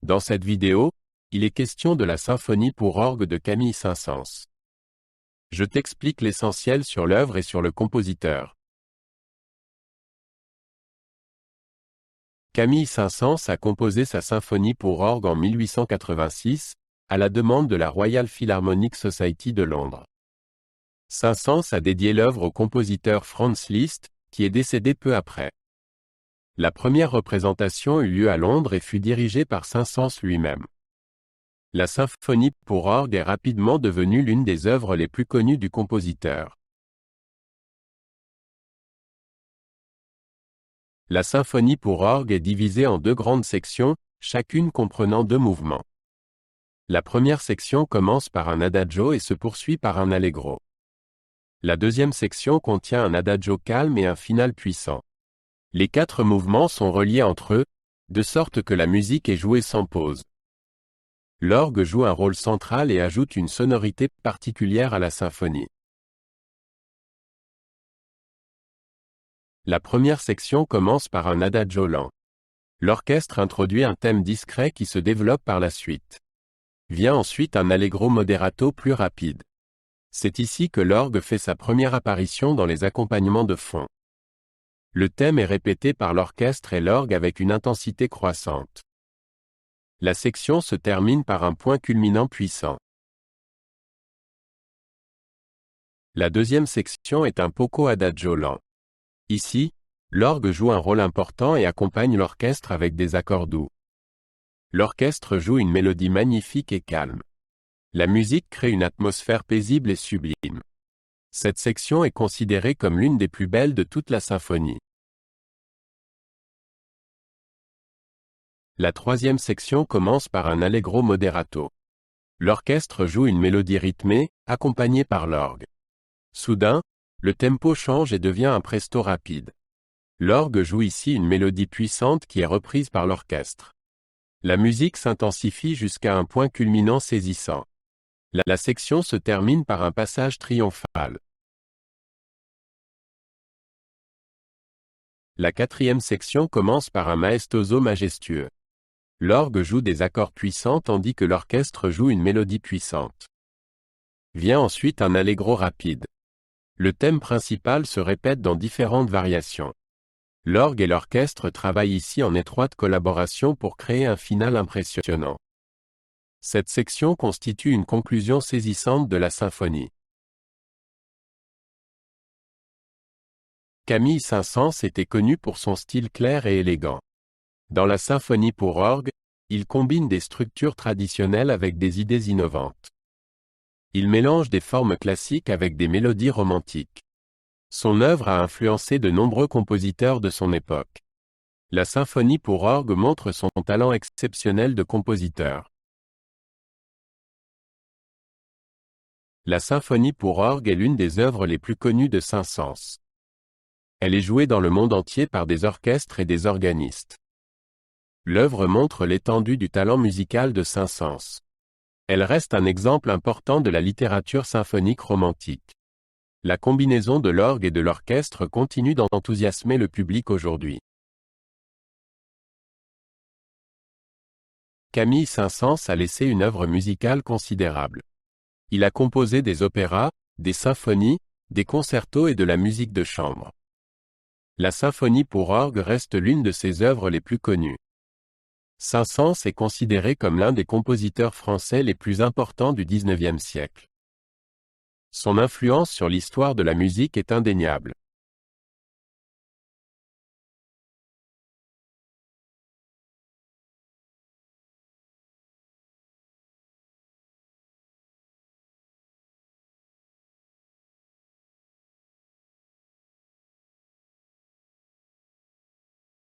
Dans cette vidéo, il est question de la symphonie pour orgue de Camille Saint-Saëns. Je t'explique l'essentiel sur l'œuvre et sur le compositeur. Camille Saint-Saëns a composé sa symphonie pour orgue en 1886, à la demande de la Royal Philharmonic Society de Londres. Saint-Saëns a dédié l'œuvre au compositeur Franz Liszt, qui est décédé peu après. La première représentation eut lieu à Londres et fut dirigée par Saint-Saëns lui-même. La symphonie pour orgue est rapidement devenue l'une des œuvres les plus connues du compositeur. La symphonie pour orgue est divisée en deux grandes sections, chacune comprenant deux mouvements. La première section commence par un adagio et se poursuit par un allegro. La deuxième section contient un adagio calme et un finale puissant. Les quatre mouvements sont reliés entre eux, de sorte que la musique est jouée sans pause. L'orgue joue un rôle central et ajoute une sonorité particulière à la symphonie. La première section commence par un adagio lent. L'orchestre introduit un thème discret qui se développe par la suite. Vient ensuite un allegro moderato plus rapide. C'est ici que l'orgue fait sa première apparition dans les accompagnements de fond. Le thème est répété par l'orchestre et l'orgue avec une intensité croissante. La section se termine par un point culminant puissant. La deuxième section est un poco adagio lent. Ici, l'orgue joue un rôle important et accompagne l'orchestre avec des accords doux. L'orchestre joue une mélodie magnifique et calme. La musique crée une atmosphère paisible et sublime. Cette section est considérée comme l'une des plus belles de toute la symphonie. La troisième section commence par un allegro moderato. L'orchestre joue une mélodie rythmée, accompagnée par l'orgue. Soudain, le tempo change et devient un presto rapide. L'orgue joue ici une mélodie puissante qui est reprise par l'orchestre. La musique s'intensifie jusqu'à un point culminant saisissant. La section se termine par un passage triomphal. La quatrième section commence par un maestoso majestueux. L'orgue joue des accords puissants tandis que l'orchestre joue une mélodie puissante. Vient ensuite un allegro rapide. Le thème principal se répète dans différentes variations. L'orgue et l'orchestre travaillent ici en étroite collaboration pour créer un final impressionnant. Cette section constitue une conclusion saisissante de la symphonie. Camille Saint-Saëns était connu pour son style clair et élégant. Dans la symphonie pour orgue, il combine des structures traditionnelles avec des idées innovantes. Il mélange des formes classiques avec des mélodies romantiques. Son œuvre a influencé de nombreux compositeurs de son époque. La symphonie pour orgue montre son talent exceptionnel de compositeur. La symphonie pour orgue est l'une des œuvres les plus connues de Saint-Saëns. Elle est jouée dans le monde entier par des orchestres et des organistes. L'œuvre montre l'étendue du talent musical de Saint-Saëns. Elle reste un exemple important de la littérature symphonique romantique. La combinaison de l'orgue et de l'orchestre continue d'enthousiasmer le public aujourd'hui. Camille Saint-Saëns a laissé une œuvre musicale considérable. Il a composé des opéras, des symphonies, des concertos et de la musique de chambre. La symphonie pour orgue reste l'une de ses œuvres les plus connues. Saint-Saëns est considéré comme l'un des compositeurs français les plus importants du XIXe siècle. Son influence sur l'histoire de la musique est indéniable.